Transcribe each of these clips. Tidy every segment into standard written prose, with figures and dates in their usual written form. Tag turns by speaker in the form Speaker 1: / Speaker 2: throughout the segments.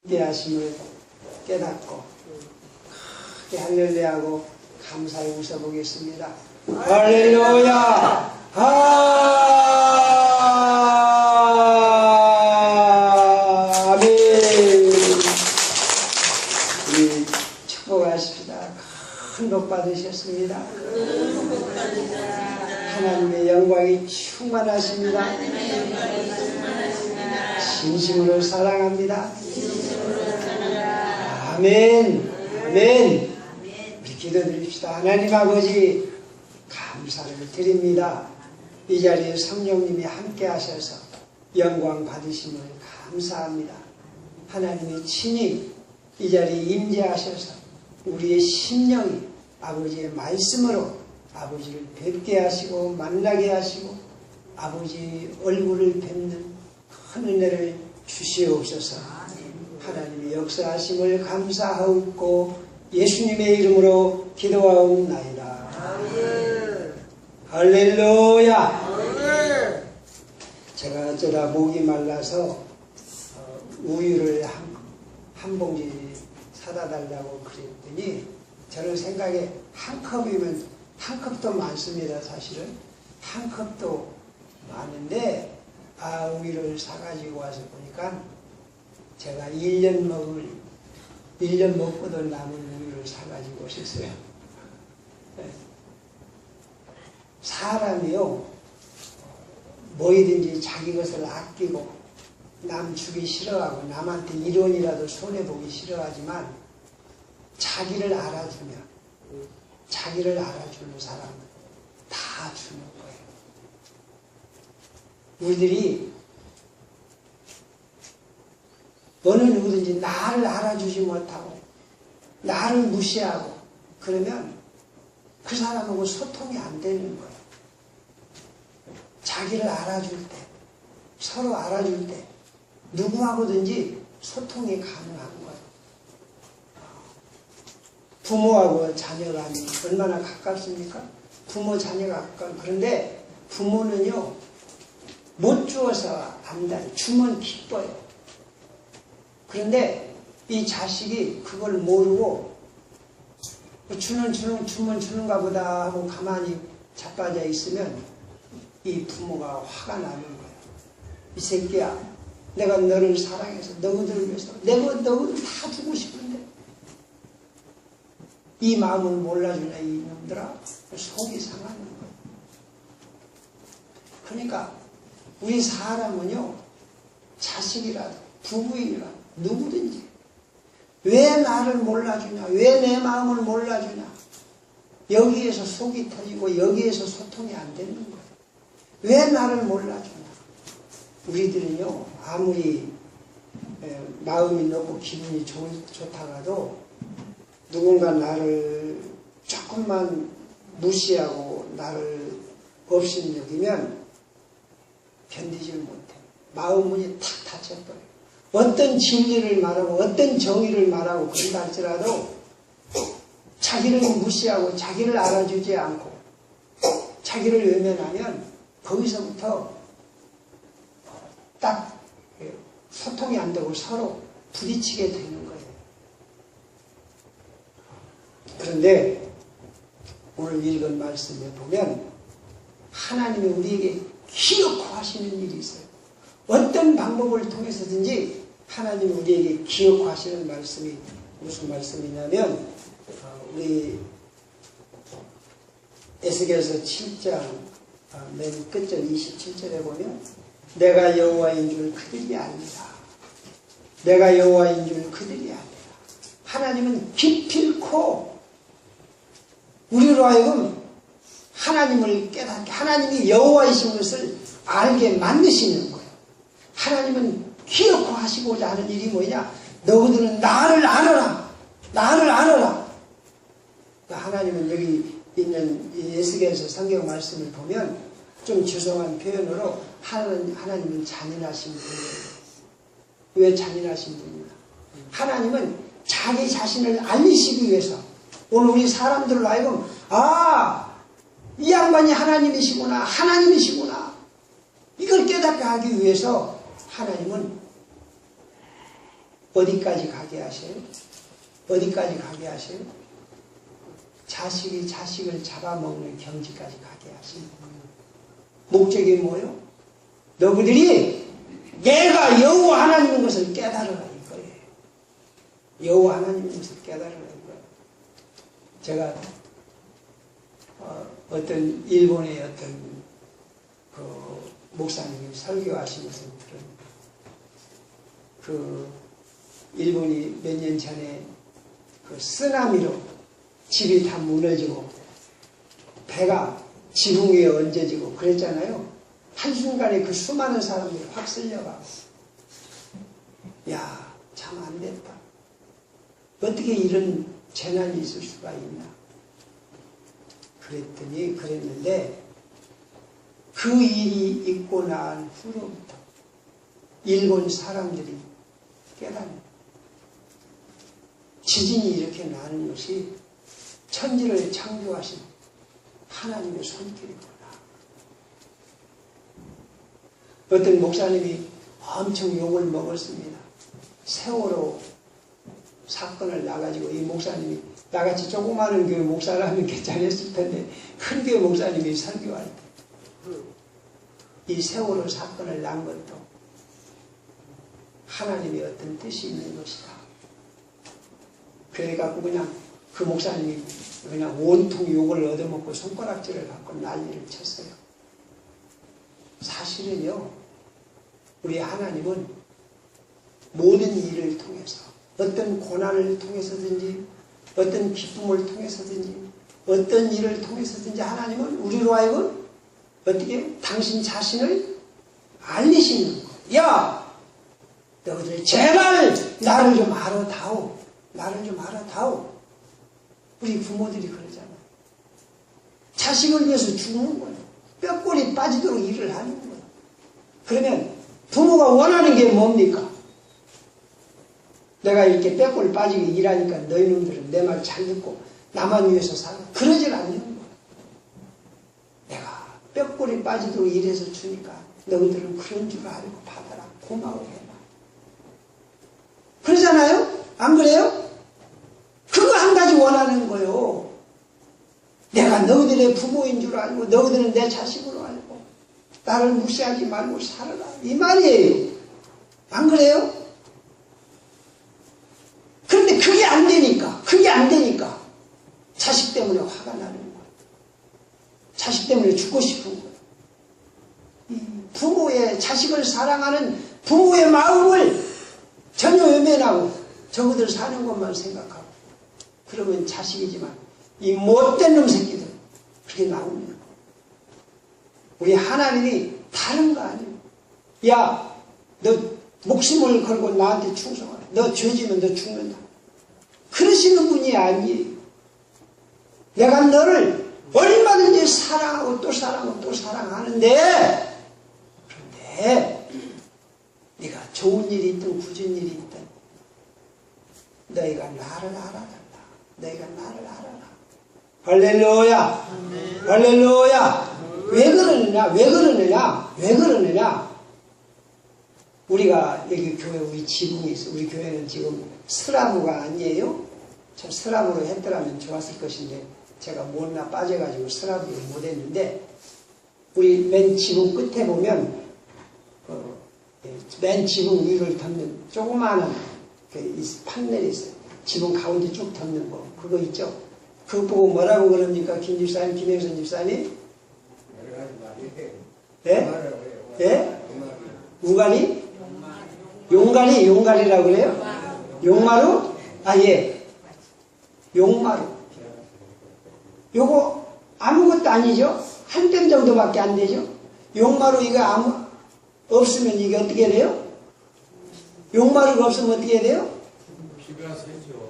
Speaker 1: 위대하심을 깨닫고 크게 할렐루야하고 감사히 웃어보겠습니다. 할렐루야! 아멘. 우리 축복하십시다. 큰 복 받으셨습니다. 하나님의 영광이 충만하십니다. 진심으로 사랑합니다. 아멘. 아멘. 우리 기도드립시다. 하나님 아버지 감사를 드립니다. 이 자리에 성령님이 함께 하셔서 영광 받으심을 감사합니다. 하나님이 친히 이 자리에 임재하셔서 우리의 심령이 아버지의 말씀으로 아버지를 뵙게 하시고 만나게 하시고 아버지 얼굴을 뵙는 큰 은혜를 주시옵소서. 하나님의 역사하심을 감사하옵고 예수님의 이름으로 기도하옵나이다. 할렐루야. 제가 어쩌다 목이 말라서 우유를 한 봉지 사다 달라고 그랬더니 저는 생각에 한 컵이면 한 컵도 많습니다. 사실은 한 컵도 많은데 우유를 사가지고 와서 보니까 제가 1년 먹고도 남은 우유를 사가지고 오셨어요. 사람이요, 뭐이든지 자기 것을 아끼고 남 주기 싫어하고 남한테 1원이라도 손해보기 싫어하지만 자기를 알아주면 자기를 알아주는 사람은 다 주는 거예요. 우리들이 어느 누구든지 나를 알아주지 못하고 나를 무시하고 그러면 그 사람하고 소통이 안 되는 거예요. 자기를 알아줄 때, 서로 알아줄 때 누구하고든지 소통이 가능한 거예요. 부모하고 자녀가 얼마나 가깝습니까? 부모 자녀가 가까운. 그런데 부모는요, 못 주어서 안다. 주면 기뻐요. 그런데 이 자식이 그걸 모르고 주면 주는가 보다 하고 가만히 자빠져 있으면 이 부모가 화가 나는 거예요. 이 새끼야, 내가 너를 사랑해서 너희들을 위해서 내가 너희들 다 주고 싶은데 이 마음을 몰라주냐 이놈들아. 속이 상하는 거예요. 그러니까 우리 사람은요, 자식이라도 부부이라도 누구든지 왜 나를 몰라주냐, 왜 내 마음을 몰라주냐, 여기에서 속이 터지고 여기에서 소통이 안 되는 거예요. 왜 나를 몰라주냐. 우리들은요, 아무리 마음이 높고 기분이 좋다가도 누군가 나를 조금만 무시하고 나를 없인 여기면 견디질 못해요. 마음 문이 탁 닫혀버려요. 어떤 진리를 말하고 어떤 정의를 말하고 그런다 할지라도 자기를 무시하고 자기를 알아주지 않고 자기를 외면하면 거기서부터 딱 소통이 안 되고 서로 부딪히게 되는 거예요. 그런데 오늘 읽은 말씀에 보면 하나님이 우리에게 기어코 하시는 일이 있어요. 어떤 방법을 통해서든지 하나님이 우리에게 기어코 하시는 말씀이 무슨 말씀이냐면 우리 에스겔서 7장 맨 끝절 27절에 보면 내가 여호와인 줄 그들이 아니라 내가 여호와인 줄 그들이 아니라. 하나님은 기필코 우리로 하여금 하나님을 깨닫게 하나님이 여호와이신 것을 알게 만드시는 거예요. 하나님은 기어코 하시고자 하는 일이 뭐냐? 너희들은 나를 알아라. 나를 알아라. 하나님은 여기 있는 에스겔서 성경 말씀을 보면 좀 죄송한 표현으로 하나님은 잔인하신 분이에요. 왜 잔인하신 분이냐? 하나님은 자기 자신을 알리시기 위해서 오늘 우리 사람들로 하여금 이 양반이 하나님이시구나, 이걸 깨닫게 하기 위해서 하나님은 어디까지 가게 하세요? 어디까지 가게 하세요? 자식이 자식을 잡아먹는 경지까지 가게 하시는 거예요. 목적이 뭐예요? 너희들이 내가 여호와 하나님인 것을 깨달으라 이거예요. 여호와 하나님인 것을 깨달으라 이거예요. 제가 어떤 일본의 어떤 그 목사님이 설교하시면서 그 일본이 몇 년 전에 그 쓰나미로 집이 다 무너지고 배가 지붕 위에 얹어지고 그랬잖아요. 한순간에 그 수많은 사람들이 확 쓸려가고 야, 참 안 됐다. 어떻게 이런 재난이 있을 수가 있나. 그랬는데 그 일이 있고 난 후로부터 일본 사람들이 깨닫는 지진이 이렇게 나는 것이 천지를 창조하신 하나님의 손길이구나. 어떤 목사님이 엄청 욕을 먹었습니다. 세월호 사건을 나가지고 이 목사님이 나같이 조그마한 교회 목사라면 괜찮았을 텐데 큰 교회 목사님이 설교할 때 이 세월호 사건을 난 것도 하나님의 어떤 뜻이 있는 것이다. 그래갖고 그냥 그 목사님이 그냥 온통 욕을 얻어먹고 손가락질을 갖고 난리를 쳤어요. 사실은요, 우리 하나님은 모든 일을 통해서 어떤 고난을 통해서든지 어떤 기쁨을 통해서든지 어떤 일을 통해서든지 하나님은 우리로 하여금 어떻게 당신 자신을 알리시는 거예요. 야! 너희들 제발 나를 좀 알아다오. 나를 좀 알아다오. 우리 부모들이 그러잖아요. 자식을 위해서 죽는 거예요. 뼈골이 빠지도록 일을 하는 거예요. 그러면 부모가 원하는 게 뭡니까? 내가 이렇게 뼈골 빠지게 일하니까 너희 놈들은 내 말 잘 듣고 나만 위해서 살아. 그러질 않는 거예요. 내가 뼈골이 빠지도록 일해서 주니까 너희들은 그런 줄 알고 받아라. 고마워해라. 그러잖아요? 안 그래요? 그거 한 가지 원하는 거예요. 내가 너희들의 부모인 줄 알고 너희들은 내 자식으로 알고 나를 무시하지 말고 살아라. 이 말이에요. 안 그래요? 그런데 그게 안 되니까 자식 때문에 화가 나는 거예요. 자식 때문에 죽고 싶은 거예요. 부모의 자식을 사랑하는 부모의 마음을 전혀 외면하고 저그들 사는 것만 생각하고 그러면 자식이지만 이 못된 놈 새끼들 그렇게 나옵니다. 우리 하나님이 다른 거 아니에요. 야, 너 목숨을 걸고 나한테 충성하라. 너 죄지면 너 죽는다. 그러시는 분이 아니에요. 내가 너를 얼마든지 사랑하고 또 사랑하고 또 사랑하는데 그런데 네가 좋은 일이 있든 굳은 일이 있든 너희가 나를 알아달라. 너희가 나를 알아라. 할렐루야. 할렐루야. 왜 그러느냐? 우리가 여기 교회 우리 지붕이 있어. 우리 교회는 지금 스라브가 아니에요. 참 스라브로 했더라면 좋았을 것인데 제가 못나 빠져가지고 스라브를 못했는데 우리 맨 지붕 끝에 보면 맨 지붕 위를 덮는 조그마한 판넬이 있어요. 지붕 가운데 쭉 덮는 거 그거 있죠. 그거 보고 뭐라고 그럽니까? 김 집사님, 김영선 집사님? 예? 예? 우가리? 용가리라고 그래요? 용마루? 아, 예. 용마루. 요거 아무것도 아니죠? 한 뼘 정도밖에 안 되죠? 용마루 이거 없으면 이게 어떻게 돼요? 용마루가 없으면 어떻게 돼요?
Speaker 2: 비가 새죠.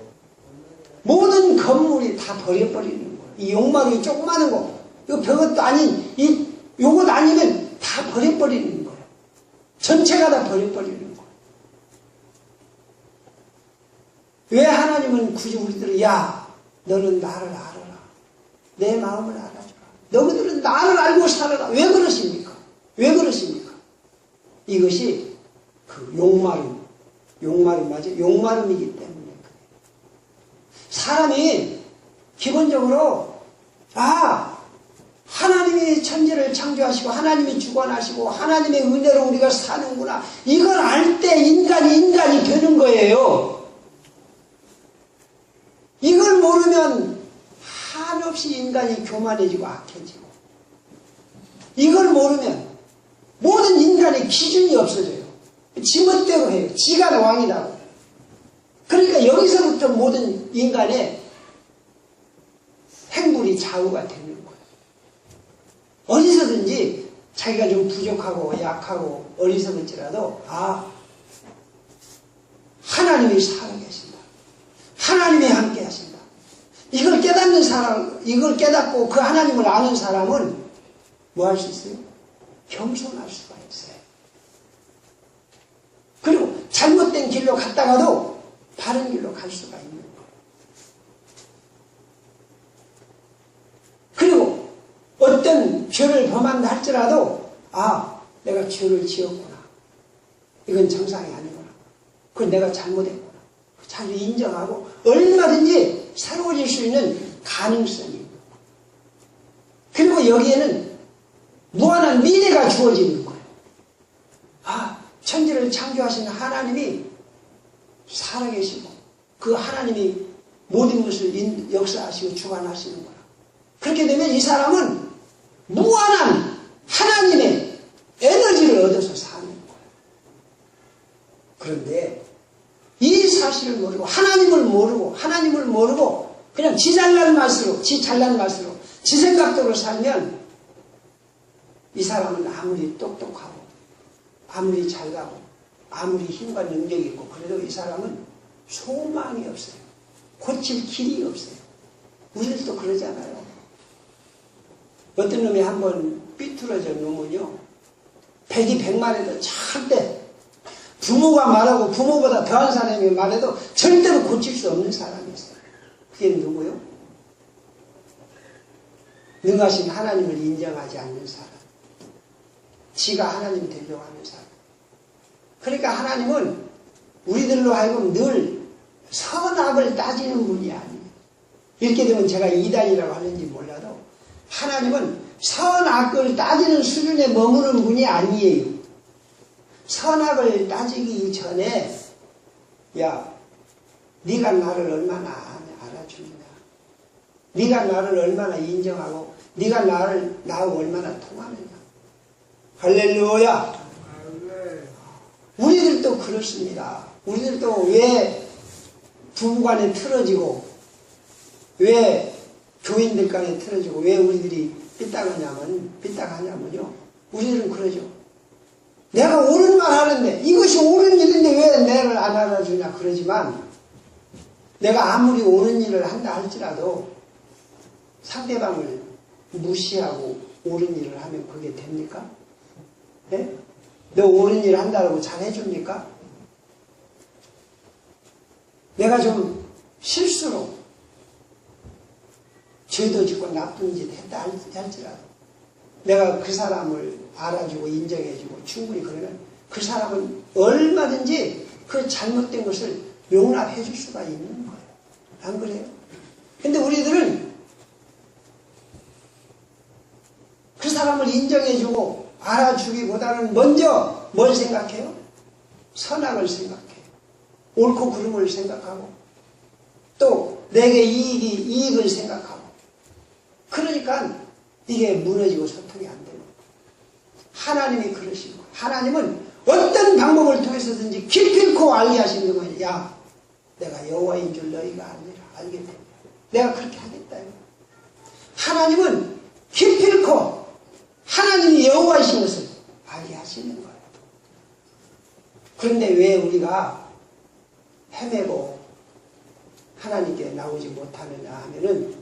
Speaker 1: 모든 건물이 다 버려버리는 거예요. 이 용마루 조그마한 거, 이거 별것도 아닌, 요것 아니면 다 버려버리는 거예요. 전체가 다 버려버리는 거예요. 왜 하나님은 굳이 우리들을, 야, 너는 나를 알아라. 내 마음을 알아주라. 너희들은 나를 알고 살아라. 왜 그러십니까? 이것이 그 욕마름 맞아요? 욕마름이기 때문에 그래요. 사람이 기본적으로 하나님이 천지를 창조하시고 하나님이 주관하시고 하나님의 은혜로 우리가 사는구나. 이걸 알 때 인간이 되는 거예요. 이걸 모르면 한없이 인간이 교만해지고 악해지고, 이걸 모르면 모든 인간의 기준이 없어져요. 지멋대로 해요. 지가 왕이라고. 그러니까 여기서부터 모든 인간의 행불이 좌우가 되는 거예요. 어디서든지 자기가 좀 부족하고 약하고 어리석을지라도 하나님이 살아계신다. 하나님이 함께 하신다. 이걸 깨닫는 사람, 이걸 깨닫고 그 하나님을 아는 사람은 뭐 할 수 있어요? 겸손할 수가 있어요. 그리고 잘못된 길로 갔다가도 바른 길로 갈 수가 있는 거예요. 그리고 어떤 죄를 범한다 할지라도 내가 죄를 지었구나. 이건 정상이 아니구나. 그건 내가 잘못했구나. 잘 인정하고 얼마든지 새로워질 수 있는 가능성이 있는 거예요. 그리고 여기에는 무한한 미래가 주어지는 거예요. 천지를 창조하신 하나님이 살아계시고 그 하나님이 모든 것을 역사하시고 주관하시는 거예요. 그렇게 되면 이 사람은 무한한 하나님의 에너지를 얻어서 사는 거예요. 그런데 이 사실을 모르고 하나님을 모르고 그냥 지 잘난 맛으로 지 생각대로 살면 이 사람은 아무리 똑똑하고 아무리 잘나고 아무리 힘과 능력이 있고 그래도 이 사람은 소망이 없어요. 고칠 길이 없어요. 우리들도 그러잖아요. 어떤 놈이 한번 삐뚤어져 놓으면요, 백이 백만에도 절대 부모가 말하고 부모보다 더한 사람이 말해도 절대로 고칠 수 없는 사람이 있어요. 그게 누구요? 능하신 하나님을 인정하지 않는 사람. 지가 하나님 되려고 하는 사람. 그러니까 하나님은 우리들로 하여금 늘 선악을 따지는 분이 아니에요. 이렇게 되면 제가 이단이라고 하는지 몰라도 하나님은 선악을 따지는 수준에 머무는 분이 아니에요. 선악을 따지기 전에 네가 나를 얼마나 알아주느냐, 네가 나를 얼마나 인정하고 네가 나하고 얼마나 통하느냐. 할렐루야. 우리들도 그렇습니다. 우리들도 왜 부부간에 틀어지고 왜 교인들 간에 틀어지고 왜 우리들이 삐딱하냐면요, 우리들은 그러죠. 내가 옳은 말 하는데 이것이 옳은 일인데 왜 나를 안 알아주냐 그러지만, 내가 아무리 옳은 일을 한다 할지라도 상대방을 무시하고 옳은 일을 하면 그게 됩니까? 네? 너 옳은 일 한다고 잘 해줍니까? 내가 좀 실수로 죄도 짓고 나쁜 짓 했다 할지라도 내가 그 사람을 알아주고 인정해주고 충분히 그러면 그 사람은 얼마든지 그 잘못된 것을 용납해 줄 수가 있는 거예요. 안 그래요? 근데 우리들은 그 사람을 인정해주고 알아주기보다는 먼저 뭘 생각해요? 선악을 생각해요. 옳고 그름을 생각하고 또 내게 이익을 생각하고, 그러니까 이게 무너지고 소통이 안 되는 거예요. 하나님이 그러신 거예요. 하나님은 어떤 방법을 통해서든지 기필코 알게 하시는 거예요. 내가 여호와인 줄 너희가 알게 되면 내가 그렇게 하겠다. 하나님은 기필코 하나님이 여호와이신 것을 알게 하시는 거예요. 그런데 왜 우리가 헤매고 하나님께 나오지 못하느냐 하면은,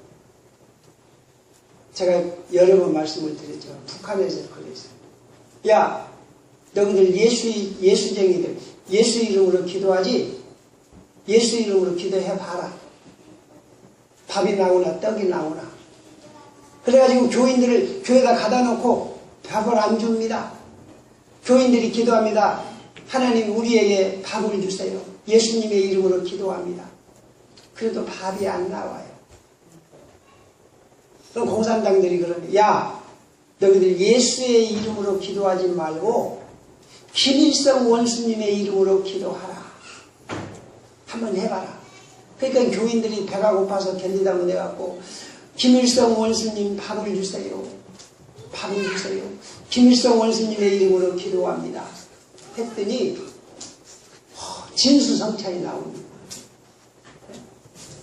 Speaker 1: 제가 여러 번 말씀을 드렸지만 북한에서 그랬어요. 너희들 예수쟁이들 예수 이름으로 기도하지, 예수 이름으로 기도해봐라. 밥이 나오나 떡이 나오나. 그래가지고 교인들을 교회에다 가다 놓고 밥을 안 줍니다. 교인들이 기도합니다. 하나님 우리에게 밥을 주세요. 예수님의 이름으로 기도합니다. 그래도 밥이 안 나와요. 그럼 공산당들이 그러면 야, 너희들 예수의 이름으로 기도하지 말고 김일성 원수님의 이름으로 기도하라. 한번 해봐라. 그러니까 교인들이 배가 고파서 견디다 못해갖고 김일성 원수님 밥을 주세요. 밥을 주세요. 김일성 원수님의 이름으로 기도합니다. 했더니 진수성찬이 나옵니다.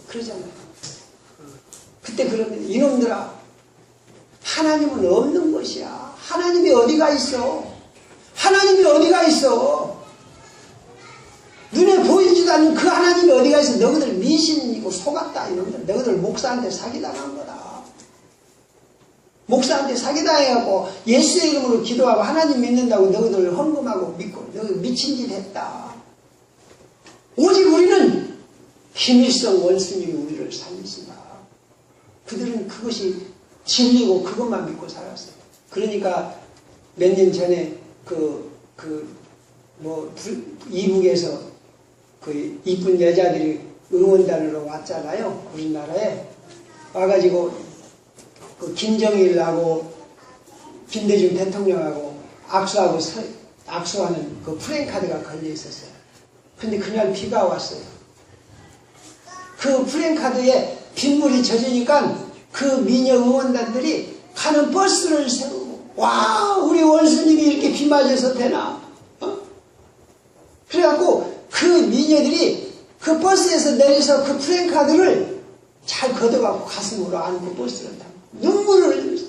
Speaker 1: 그러잖아요. 그때 그러면 이놈들아, 하나님은 없는 것이야. 하나님이 어디가 있어? 하나님이 어디가 있어? 눈에 보이지도 않는 그 하나님이 어디가 있어? 너희들 미신이고 속았다. 이놈들. 너희들 목사한테 사기당한 거다. 목사한테 사기당해갖고 예수의 이름으로 기도하고 하나님 믿는다고 너희들 헌금하고 믿고 너희들 미친 짓 했다. 오직 우리는 김일성 원수님이 우리를 살리신다. 그들은 그것이 진리고 그것만 믿고 살았어요. 그러니까 몇 년 전에 이북에서 그 이쁜 여자들이 응원단으로 왔잖아요. 우리나라에 와가지고 그 김정일하고 김대중 대통령하고 악수하는 그 프랭카드가 걸려 있었어요. 근데 그날 비가 왔어요. 그 프랭카드에 빗물이 젖으니까 그 미녀 응원단들이 가는 버스를 세우고, 와, 우리 원수님이 이렇게 비 맞아서 되나? 그래갖고 그 미녀들이 그 버스에서 내려서 그 프랭카드를 잘 걷어갖고 가슴으로 안고 버스를 타고 눈물을 흘리면서,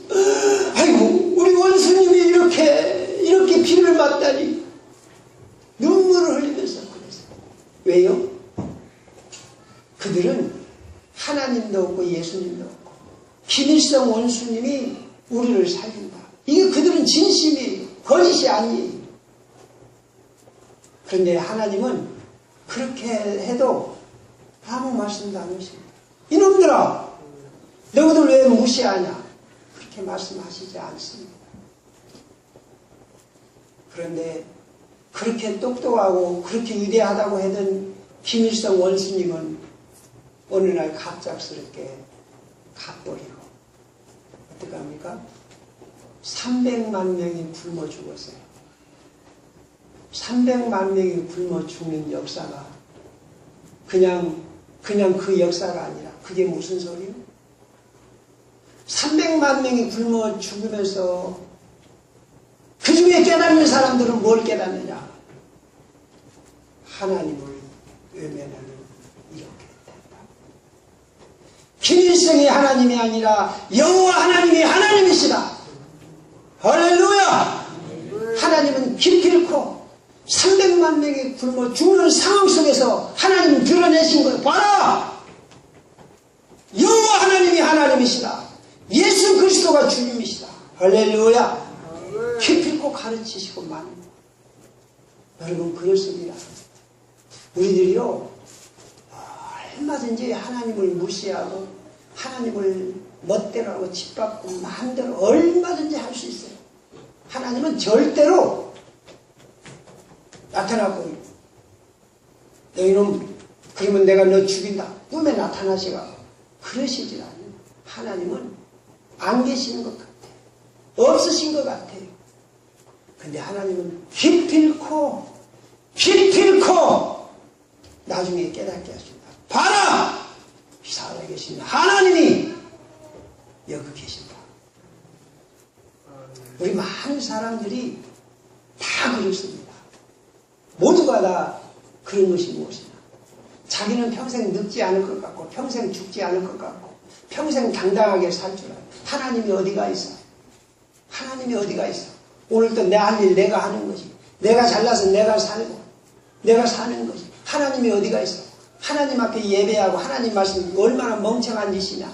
Speaker 1: 아이고, 우리 원수님이 이렇게 비를 맞다니. 눈물을 흘리면서 그랬어요. 왜요? 그들은 하나님도 없고 예수님도 없고 김일성 원수님이 우리를 살린다. 이게 그들은 진심이에요. 거짓이 아니에요. 그런데 하나님은 그렇게 해도 아무 말씀도 안 하십니다. 이놈들아, 너희들 왜 무시하냐? 그렇게 말씀하시지 않습니다. 그런데 그렇게 똑똑하고 그렇게 위대하다고 하던 김일성 원수님은 어느 날 갑작스럽게 가버리고 어떡합니까? 300만 명이 굶어 죽었어요. 300만 명이 굶어 죽는 역사가 그냥 그 역사가 아니라 그게 무슨 소리요? 300만 명이 굶어 죽으면서 그 중에 깨닫는 사람들은 뭘 깨닫느냐? 하나님을 외면하는 이렇게 된다. 김일성이 하나님이 아니라 여호와 하나님이 하나님이시다. 할렐루야! 하나님은 기필코 300만 명이 굶어 죽는 상황 속에서 하나님 드러내신 거예요. 봐라! 여호와 하나님이 하나님이시다. 예수 그리스도가 주님이시다. 할렐루야! 기필코 가르치시고 만. 여러분, 그렇습니다. 우리들이요, 얼마든지 하나님을 무시하고 하나님을 멋대로 하고 짓밟고 마음대로 얼마든지 할 수 있어요. 하나님은 절대로 나타나고, 너희는 그러면 내가 너 죽인다. 꿈에 나타나시가 그러시질 않아요. 하나님은 안 계시는 것 같아요. 없으신 것 같아요. 근데 하나님은 기필코 나중에 깨닫게 하신다. 봐라! 살아계신 하나님이 여기 계신다. 우리 많은 사람들이 다 그렇습니다. 모두가 다 그런 것이 무엇이냐? 자기는 평생 늙지 않을 것 같고 평생 죽지 않을 것 같고 평생 당당하게 살 줄 알아요. 하나님이 어디가 있어? 하나님이 어디가 있어? 오늘도 내 할 일 내가 하는 거지. 내가 잘나서 내가 살고 내가 사는 거지. 하나님이 어디가 있어? 하나님 앞에 예배하고 하나님 말씀 얼마나 멍청한 짓이냐.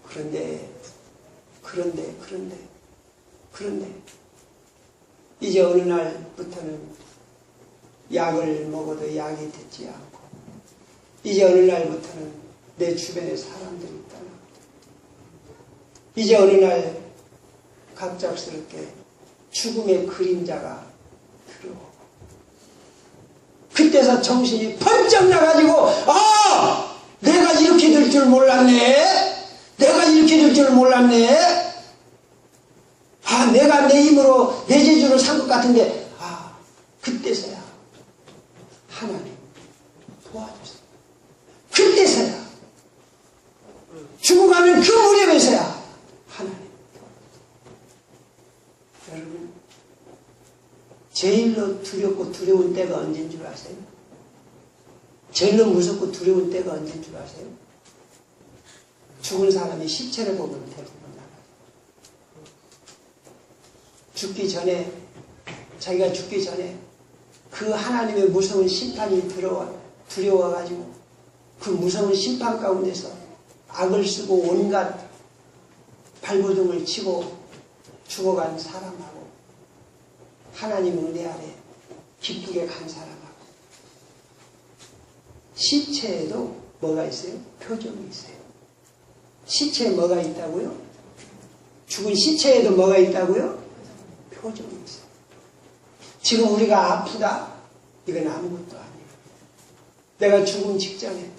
Speaker 1: 그런데 이제 어느 날부터는 약을 먹어도 약이 듣지 않고 이제 어느 날부터는 내 주변에 사람들이 떠나 이제 어느 날 갑작스럽게 죽음의 그림자가 들어오고 그때서 정신이 번쩍 나가지고 내가 이렇게 될 줄 몰랐네. 내가 이렇게 될 줄 몰랐네. 내가 내 힘으로 내 재주로 산 것 같은데 그때서야 하나님 도와줬어. 그때서야 죽어가는 그 무렵에서야 하나님 도와줬어. 여러분 제일로 두렵고 두려운 때가 언제인 줄 아세요? 제일로 무섭고 두려운 때가 언제인 줄 아세요? 죽은 사람이 시체를 보면 대부분 나가요. 죽기 전에, 자기가 죽기 전에 그 하나님의 무서운 심판이 두려워가지고 그 무서운 심판 가운데서 악을 쓰고 온갖 발버둥을 치고 죽어간 사람하고 하나님 은혜 아래 기쁘게 간 사람하고 시체에도 뭐가 있어요? 표정이 있어요. 시체에 뭐가 있다고요? 죽은 시체에도 뭐가 있다고요? 표정이 있어요. 지금 우리가 아프다? 이건 아무것도 아니에요. 내가 죽음 직전에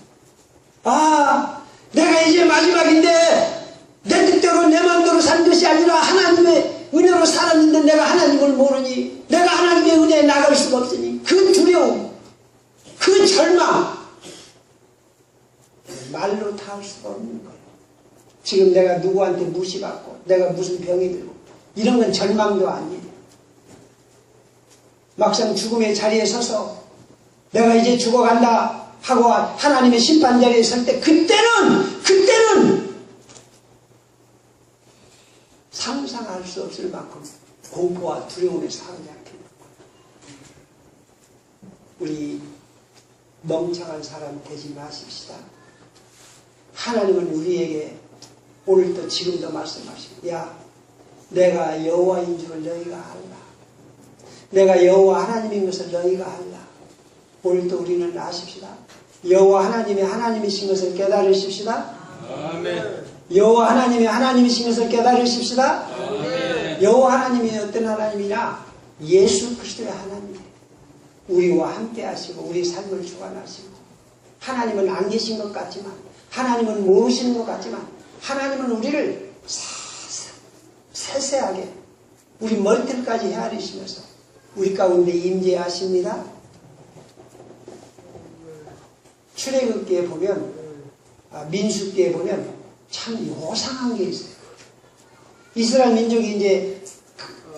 Speaker 1: 내가 이제 마지막인데 내 뜻대로 내 마음대로 산 것이 아니라 하나님의 은혜로 살았는데 내가 하나님을 모르니 내가 하나님의 은혜에 나갈 수가 없으니 그 두려움, 그 절망 말로 다 할 수가 없는 거예요. 지금 내가 누구한테 무시받고 내가 무슨 병이 들고 이런 건 절망도 아니에요. 막상 죽음의 자리에 서서 내가 이제 죽어간다 하고 하나님의 심판 자리에 설 때 그때는 상상할 수 없을 만큼 공포와 두려움에 사로잡히는 거예요. 우리 멍청한 사람 되지 마십시다. 하나님은 우리에게 오늘도 지금도 말씀하시고 내가 여호와인 줄 너희가 알라. 내가 여호와 하나님인 것을 너희가 알라. 오늘도 우리는 아십시다. 여호와 하나님이 하나님이신 것을 깨달으십시다.
Speaker 2: 아멘.
Speaker 1: 여호와 하나님이 하나님이신 것을 깨달으십시다.
Speaker 2: 아멘.
Speaker 1: 여호와 하나님이 어떤 하나님이냐? 예수 그리스도의 하나님. 우리와 함께 하시고 우리 삶을 주관하시고 하나님은 안 계신 것 같지만 하나님은 모르시는 것 같지만 하나님은 우리를 세세하게 우리 머리털까지 헤아리시면서 우리 가운데 임재하십니다. 출애굽기에 보면 민수기에 보면 참 요상한 게 있어요. 이스라엘 민족이 이제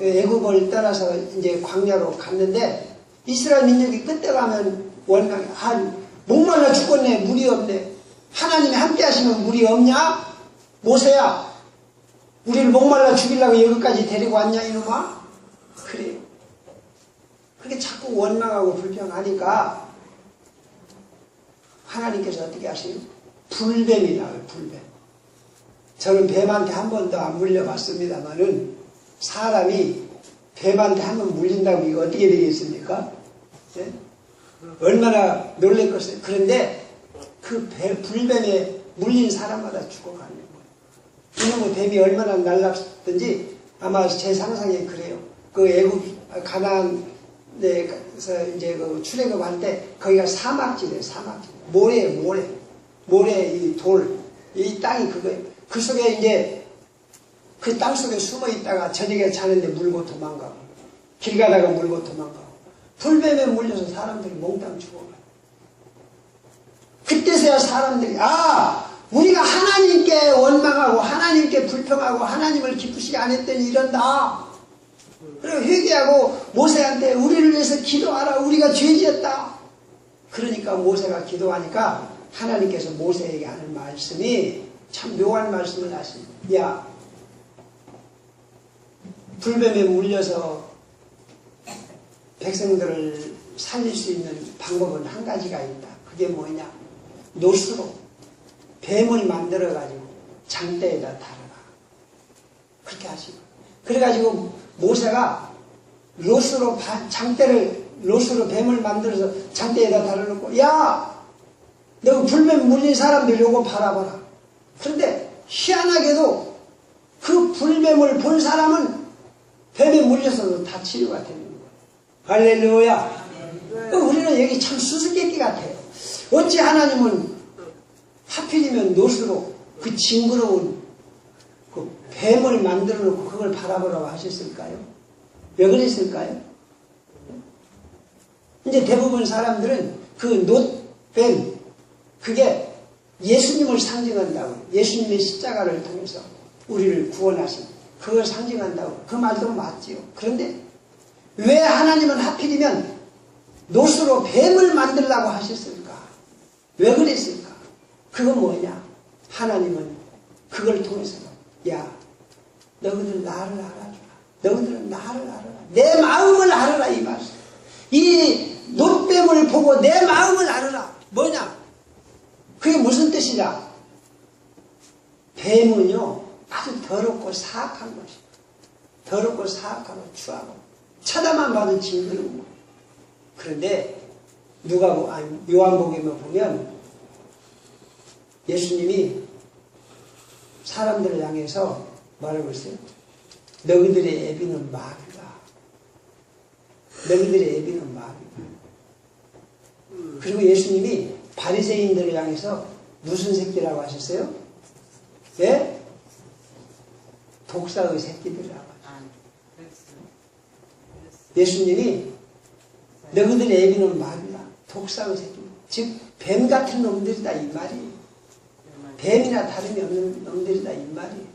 Speaker 1: 애굽을 떠나서 이제 광야로 갔는데 이스라엘 민족이 끝에 가면 원망해. 목말라 죽겠네. 물이 없네. 하나님이 함께 하시면 물이 없냐? 모세야, 우리를 목말라 죽이려고 여기까지 데리고 왔냐 이놈아? 그래요. 그렇게 자꾸 원망하고 불평하니까 하나님께서 어떻게 하세요? 불뱀이 나와요. 불뱀. 저는 뱀한테 한 번도 안 물려봤습니다만은 사람이 뱀한테 한 번 물린다고 이거 어떻게 되겠습니까? 네? 얼마나 놀랄겠어요. 그런데 그 불뱀에 물린 사람마다 죽어가는 거예요. 이놈의 뱀이 얼마나 날랐든지 아마 제 상상에 그래요. 그 애굽 가나안에서 이제 그 출애굽할 때 거기가 사막지대예요. 사막지. 모래 이 돌, 이 땅이 그거예요. 그 속에 이제 그 땅 속에 숨어 있다가 저녁에 자는데 물고 도망가고 길 가다가 물고 도망가고 불뱀에 물려서 사람들이 몽땅 죽어가요. 그때서야 사람들이 우리가 하나님께 원망하고 하나님께 불평하고 하나님을 기쁘시게 안 했더니 이런다. 그리고 회개하고 모세한테 우리를 위해서 기도하라. 우리가 죄지었다. 그러니까 모세가 기도하니까 하나님께서 모세에게 하는 말씀이 참 묘한 말씀을 하십니다. 불뱀에 물려서 백성들을 살릴 수 있는 방법은 한 가지가 있다. 그게 뭐냐? 노스로 뱀을 만들어가지고 장대에다 달아라. 그렇게 하시고. 그래가지고 모세가 로스로 뱀을 만들어서 장대에다 달아놓고 너 불뱀 물린 사람들 요거 바라봐라. 그런데 희한하게도 그 불뱀을 본 사람은 뱀에 물려서도 다 치료가 되는 거예요. 할렐루야. 우리는 저는 여기 참 수수께끼 같아요. 어찌 하나님은 하필이면 노수로 그 징그러운 그 뱀을 만들어 놓고 그걸 바라보라고 하셨을까요? 왜 그랬을까요? 이제 대부분 사람들은 그 놋뱀, 그게 예수님을 상징한다고, 예수님의 십자가를 통해서 우리를 구원하신 그걸 상징한다고, 그 말도 맞지요. 그런데 왜 하나님은 하필이면 놋으로 뱀을 만들라고 하셨을까? 왜 그랬을까? 그건 뭐냐? 하나님은 그걸 통해서, 야, 너희들 나를 알아라. 너희들은 나를 알아라. 내 마음을 알아라, 이 말씀. 이 놋뱀을 보고 내 마음을 알아라. 뭐냐? 그게 무슨 뜻이냐? 뱀은요, 아주 더럽고 사악한 것이에요. 더럽고 사악하고 추하고 쳐다만 봐도 징그러운 거. 그런데 요한복음에 보면 예수님이 사람들을 향해서 뭐라고 했어요? 너희들의 애비는 마귀다. 너희들의 애비는 마귀다. 그리고 예수님이 바리새인들을 향해서 무슨 새끼라고 하셨어요? 예? 독사의 새끼들이라고 하셨어요. 예수님이 너희들의 애비는 마귀다. 독사의 새끼. 즉 뱀 같은 놈들이다 이 말이에요. 뱀이나 다름이 없는 놈들이다 이 말이에요.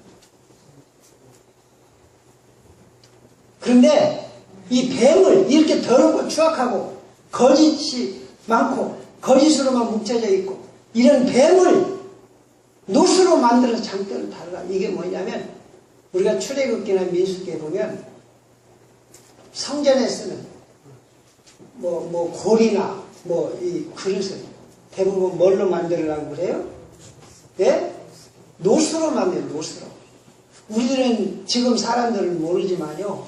Speaker 1: 그런데 이 뱀을 이렇게 더럽고 추악하고 거짓이 많고 거짓으로만 뭉쳐져 있고 이런 뱀을 놋으로 만들어서 장대를 다루라. 이게 뭐냐면 우리가 출애굽기나 민수기에 보면 성전에 쓰는 뭐 골이나 뭐 이 그릇을 대부분 뭘로 만들으라고 그래요? 예? 놋으로 만들어요. 놋으로. 우리들은 지금 사람들은 모르지만요.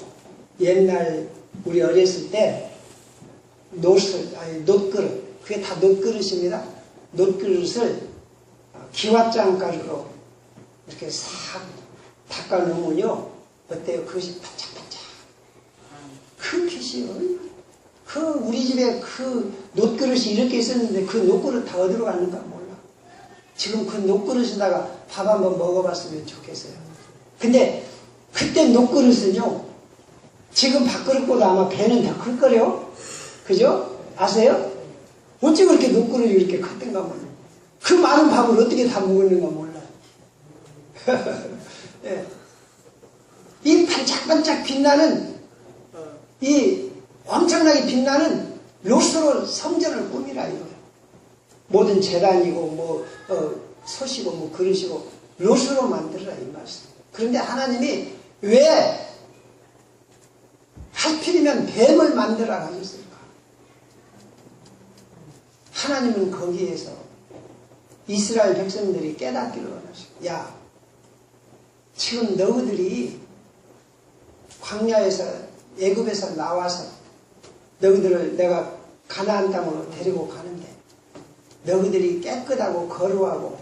Speaker 1: 옛날 우리 어렸을 때 놋그릇, 그게 다 놋그릇입니다. 놋그릇을 기왓장가루로 이렇게 싹 닦아놓으면요. 어때요? 그것이 반짝반짝. 그 빛이 얼마나. 우리 집에 그 놋그릇이 이렇게 있었는데 그 놋그릇 다 어디로 갔는가 몰라. 지금 그 놋그릇에다가 밥 한번 먹어봤으면 좋겠어요. 근데 그때 놋그릇은요. 지금 밥그릇보다 아마 배는 더 클거려. 그죠? 아세요? 어찌 그렇게 놋그릇이 이렇게 컸던가 몰라. 그 많은 밥을 어떻게 다 먹었는가 몰라. 예. 이 반짝반짝 빛나는 이 엄청나게 빛나는 롯으로 성전을 꾸미라 이거예요. 모든 재단이고 솥이고 그릇이고 롯으로 만들어라 이 말씀. 그런데 하나님이 왜 하필이면 뱀을 만들어라 하셨을까? 하나님은 거기에서 이스라엘 백성들이 깨닫기를 원하시고, 야, 지금 너희들이 광야에서 애굽에서 나와서 너희들을 내가 가나안 땅으로 데리고 가는데 너희들이 깨끗하고 거룩하고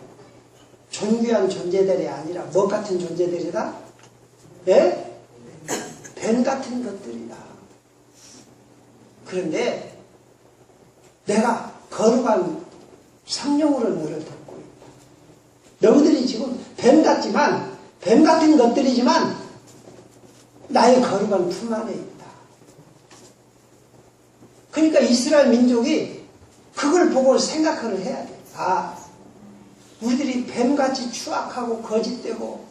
Speaker 1: 존귀한 존재들이 아니라 뭐 같은 존재들이다? 예? 뱀 같은 것들이다. 그런데 내가 거룩한 성령으로 너를 돕고 있다. 너희들이 지금 뱀 같지만 뱀 같은 것들이지만 나의 거룩한 품 안에 있다. 그러니까 이스라엘 민족이 그걸 보고 생각을 해야 돼. 아, 우리들이 뱀같이 추악하고 거짓되고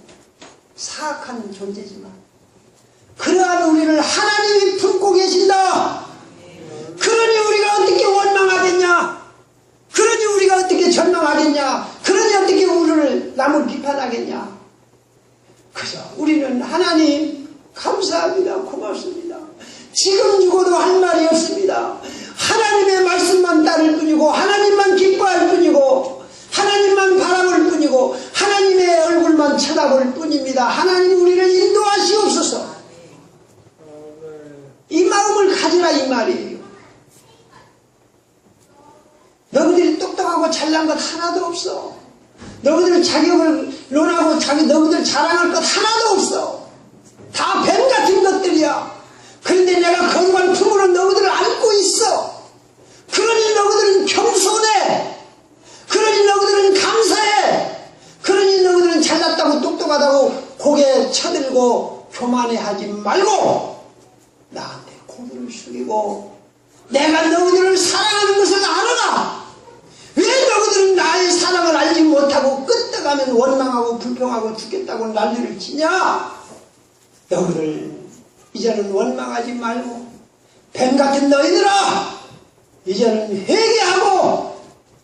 Speaker 1: 사악한 존재지만 그러한 우리를 하나님이 품고 계신다. 그러니 우리가 어떻게 원망하겠냐? 그러니 우리가 어떻게 절망하겠냐? 그러니 어떻게 우리를 남을 비판하겠냐? 그죠? 우리는 하나님 감사합니다. 고맙습니다. 지금 죽어도 할 말이 없습니다. 하나님의 말씀만 따를 뿐이고 하나님만 기뻐할 뿐이고 하나님만 바라볼 뿐이고 하나님의 얼굴만 쳐다볼 뿐입니다. 하나님 우리를 인도하시옵소서. 이 마음을 가지라 이 말이에요. 너희들이 똑똑하고 잘난 것 하나도 없어. 너희들 자격을 논하고 너희들 자랑할 것 하나도 없어. 다 뱀 같은 것들이야. 그런데 내가 거룩한 품으로 너희들을 안고 있어. 그러니 돌리고 내가 너희들을 사랑하는 것을 알아라. 왜 너희들은 나의 사랑을 알지 못하고 끄떡하면 원망하고 불평하고 죽겠다고 난리를 치냐. 너희들 이제는 원망하지 말고 뱀 같은 너희들아 이제는 회개하고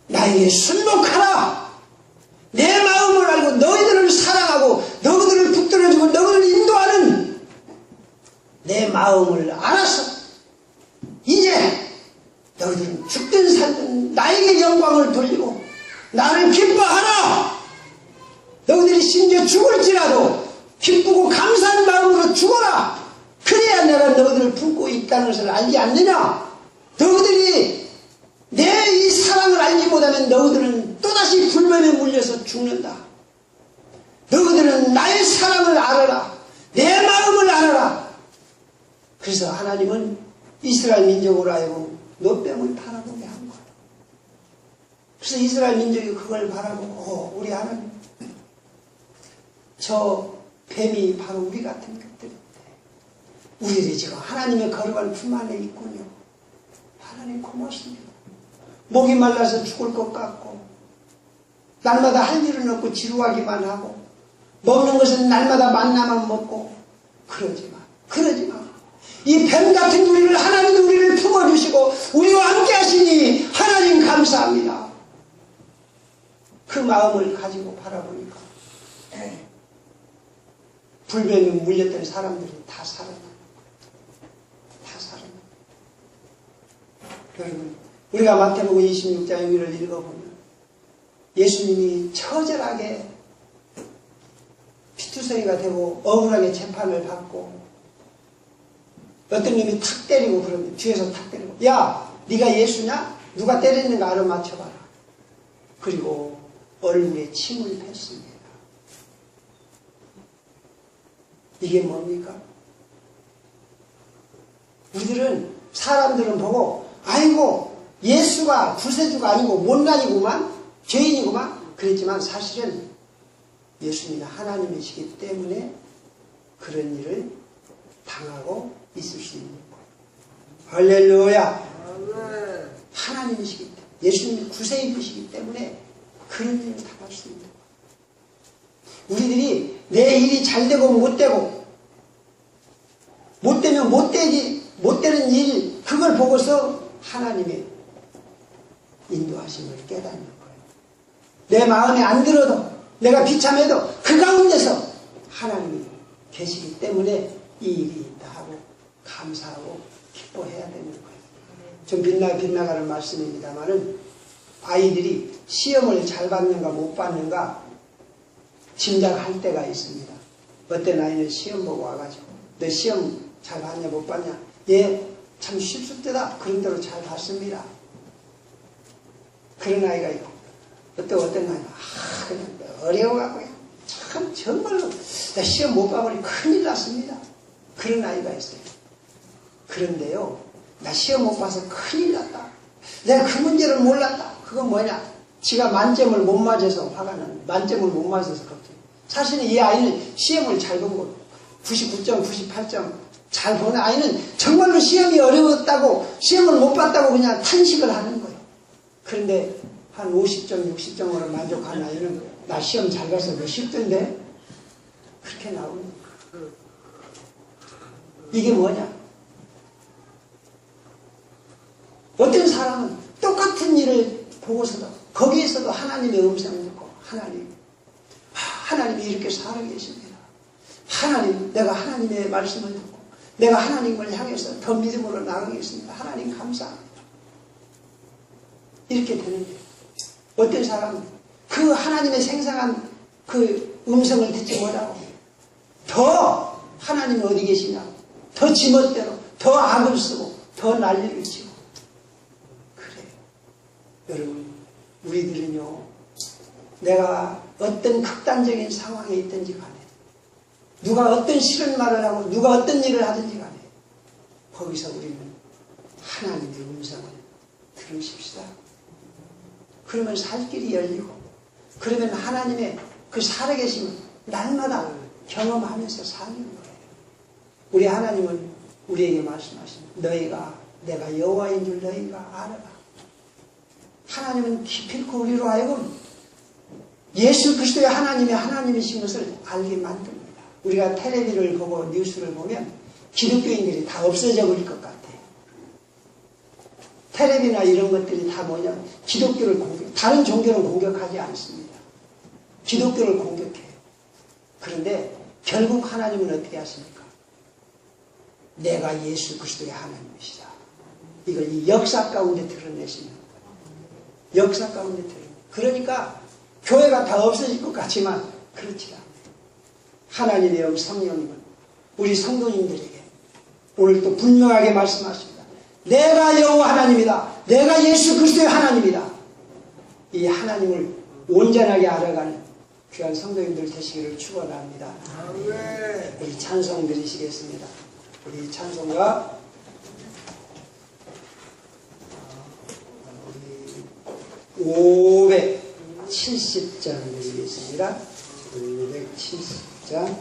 Speaker 1: 나에게 순복하라. 내 마음을 알고 너희들을 사랑하고 너희들을 붙들어주고 너희들을 인도하는 내 마음을 알아서 이제 너희들은 죽든 살든 나에게 영광을 돌리고 나를 기뻐하라. 너희들이 심지어 죽을지라도 기쁘고 감사한 마음으로 죽어라. 그래야 내가 너희들을 품고 있다는 것을 알지 않느냐. 너희들이 내 이 사랑을 알지 못하면 너희들은 또다시 불뱀에 물려서 죽는다. 너희들은 나의 사랑을 알아라. 내 마음을 알아라. 그래서 하나님은 이스라엘 민족으로 하여금 노뱀을 바라보게 한 거예요. 그래서 이스라엘 민족이 그걸 바라보고 우리 하나님 저 뱀이 바로 우리 같은 것들인데 우리들이 지금 하나님의 거룩한 품 안에 있군요. 하나님 고맙습니다. 목이 말라서 죽을 것 같고 날마다 할 일은 없고 지루하기만 하고 먹는 것은 날마다 만나만 먹고 그러지 마. 이 뱀 같은 우리를 하나님이 우리를 품어주시고 우리와 함께 하시니 하나님 감사합니다. 그 마음을 가지고 바라보니까 불뱀에 물렸던 사람들이 다 살아나는 거예요. 다 살아나는 거예요. 여러분 우리가 마태복음 26장 여기를 읽어보면 예수님이 처절하게 피투성이가 되고 억울하게 재판을 받고 어떤 놈이 탁 때리고 그러면 뒤에서 탁 때리고 야 네가 예수냐? 누가 때렸는가 알아맞혀봐라. 그리고 얼굴에 침을 뱉습니다. 이게 뭡니까? 우리들은 사람들은 보고 아이고 예수가 구세주가 아니고 못난이구만 죄인이구만 그랬지만 사실은 예수님이 하나님이시기 때문에 그런 일을 당하고 있을 수 있는 거예요. 할렐루야. 하나님이시기 때문에 예수님이 구세주이시기 때문에 그런 일을 당할 수 있는 거예요. 우리들이 내 일이 잘 되고 못 되면 못 되는 일 그걸 보고서 하나님의 인도하심을 깨닫는 거예요. 내 마음에 안 들어도 내가 비참해도 그 가운데서 하나님이 계시기 때문에 이 일이 있다 하고 감사하고 기뻐해야 되는 거예요. 좀 빗나가는 말씀입니다만은 아이들이 시험을 잘 받는가 못 받는가 짐작할 때가 있습니다. 어떤 아이는 시험 보고 와가지고 너 시험 잘 봤냐 못 봤냐 예 참 쉽을 때다 그런 대로 잘 봤습니다. 그런 아이가 있고 어떤 아이가 그냥 어려워갖고 참 정말로 나 시험 못 봐버리면 큰일 났습니다. 그런 아이가 있어요. 그런데요 나 시험 못 봐서 큰일 났다. 내가 그 문제를 몰랐다. 그건 뭐냐 지가 만점을 못 맞아서 화가 나는 만점을 못 맞아서 걱정. 사실은 이 아이는 시험을 잘 본 거 99점 98점 잘 보는 아이는 정말로 시험이 어려웠다고 시험을 못 봤다고 그냥 탄식을 하는 거예요. 그런데 한 50점 60점으로 만족한 아이는 나 시험 잘 봐서 몇십점인데 그렇게 나오는 거예요. 이게 뭐냐 어떤 사람은 똑같은 일을 보고서도 거기에서도 하나님의 음성을 듣고 하나님이 이렇게 살아계십니다. 하나님 내가 하나님의 말씀을 듣고 내가 하나님을 향해서 더 믿음으로 나가겠습니다. 하나님 감사합니다. 이렇게 되는데 어떤 사람은 그 하나님의 생생한 그 음성을 듣지 못하고 더 하나님이 어디 계시냐 더 지멋대로 더 악을 쓰고 더 난리를 치고 그래요. 여러분 우리들은요 내가 어떤 극단적인 상황에 있든지 간에 누가 어떤 싫은 말을 하고 누가 어떤 일을 하든지 간에 거기서 우리는 하나님의 음성을 들으십시다. 그러면 살 길이 열리고 그러면 하나님의 그 살아계심을 날마다 경험하면서 사는 거예요. 우리 하나님은 우리에게 말씀하십니다. 너희가 내가 여호와인 줄 너희가 알아라. 하나님은 기필코 우리로 하여금 예수 그리스도의 하나님이 하나님이신 것을 알게 만듭니다. 우리가 텔레비를 보고 뉴스를 보면 기독교인들이 다 없어져 버릴 것 같아요. 텔레비나 이런 것들이 다 뭐냐, 기독교를 다른 종교는 공격하지 않습니다. 기독교를 공격해요. 그런데 결국 하나님은 어떻게 하십니까? 내가 예수 그리스도의 하나님이시다. 이걸 이 역사 가운데 드러내시는 거예요. 역사 가운데 드러내요. 그러니까 교회가 다 없어질 것 같지만 그렇지 않아요. 하나님의 영 성령님은 우리 성도님들에게 오늘 또 분명하게 말씀하십니다. 내가 여호와 하나님이다. 내가 예수 그리스도의 하나님이다. 이 하나님을 온전하게 알아가는 귀한 성도님들 되시기를 축원합니다. 우리 찬송 드리시겠습니다. 우리 찬송가 570장 드리겠습니다. 570장